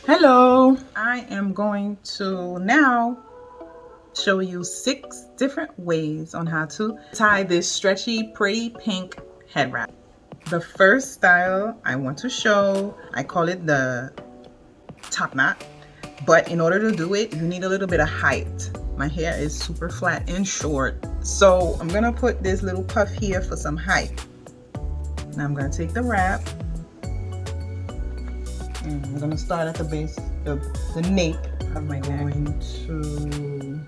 Hello, I am going to now show you 6 different ways on how to tie this stretchy, pretty pink head wrap. The first style I want to show, I call it the top knot, but in order to do it, you need a little bit of height. My hair is super flat and short, so I'm gonna put this little puff here for some height. Now I'm gonna take the wrap, and I'm gonna start at the base of the nape of my neck. I'm going to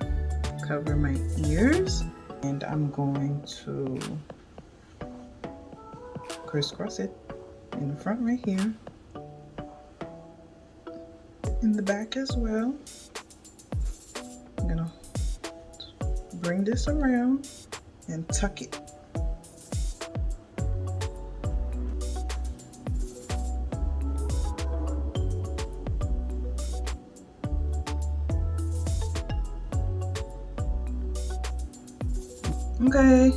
cover my ears, and I'm going to crisscross it in the front right here, in the back as well. I'm gonna bring this around and tuck it. Okay,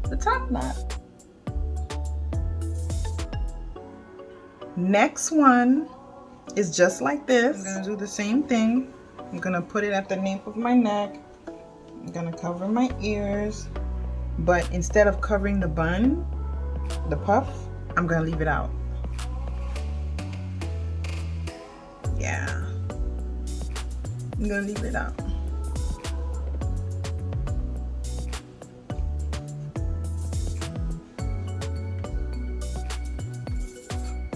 the top knot. Next one is just like this. I'm gonna do the same thing. I'm gonna put it at the nape of my neck. I'm gonna cover my ears, but instead of covering the bun, the puff, I'm gonna leave it out. Yeah, I'm gonna leave it out.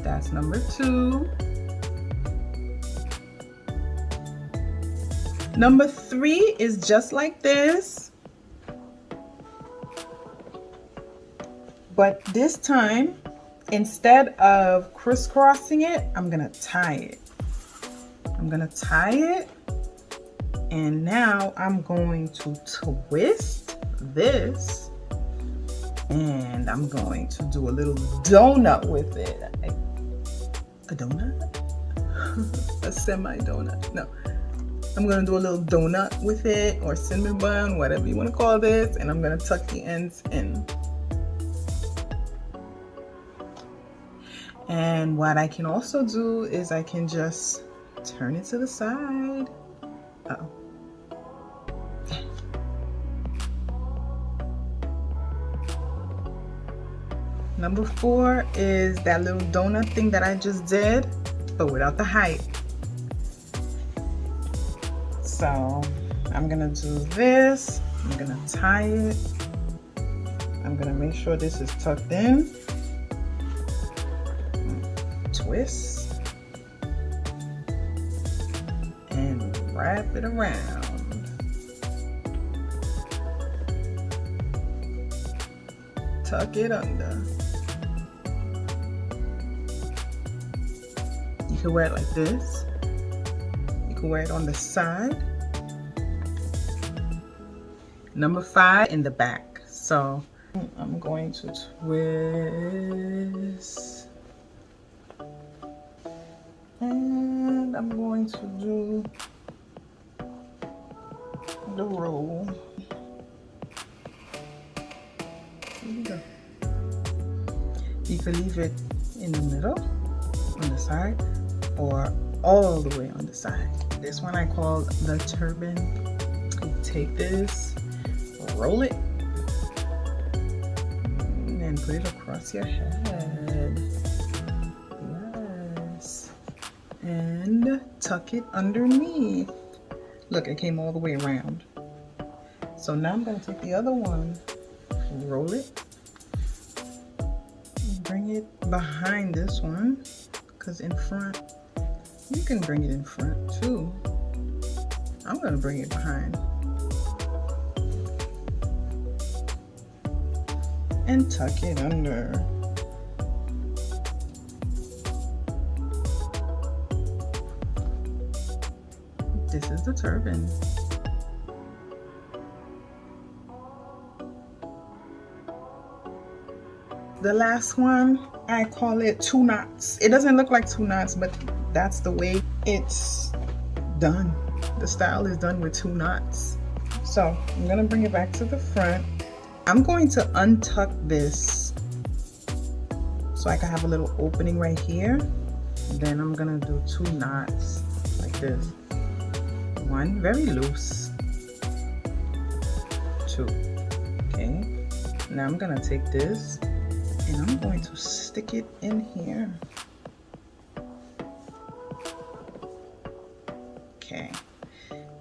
That's number 2. Number 3 is just like this, but this time, instead of crisscrossing it, I'm gonna tie it. I'm gonna tie it, and now I'm going to twist this, and I'm going to do a little donut with it. A donut? A semi-donut? No. I'm gonna do a little donut with it, or cinnamon bun, whatever you want to call this, and I'm gonna tuck the ends in. And what I can also do is I can just turn it to the side. Uh-oh. Number 4 is that little donut thing that I just did, but without the height. So I'm gonna do this, I'm gonna tie it, I'm gonna make sure this is tucked in, twist, and wrap it around. Tuck it under. You can wear it like this. You can wear it on the side. Number 5 in the back. So I'm going to twist, and I'm going to do the roll. Here we go. You can leave it in the middle, on the side, or all the way on the side. This one I call the turban. You take this, roll it, and put it across your head. Yes. And tuck it underneath. Look, it came all the way around. So now I'm going to take the other one, roll it, bring it behind this one, because in front, you can bring it in front too. I'm going to bring it behind. And tuck it under. This is the turban. The last one, I call it 2 knots. It doesn't look like 2 knots, but that's the way it's done. The style is done with 2 knots. So I'm gonna bring it back to the front. I'm going to untuck this so I can have a little opening right here. Then I'm gonna do 2 knots like this. 1 very loose, 2. Okay, now I'm gonna take this and I'm going to stick it in here. Okay,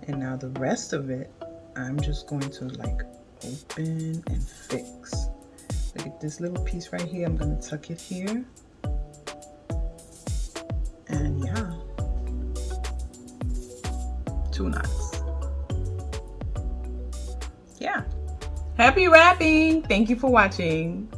and now the rest of it I'm just going to like open and fix. Look at this little piece right here. I'm gonna tuck it here. And yeah, 2 knots. Yeah. Happy wrapping! Thank you for watching.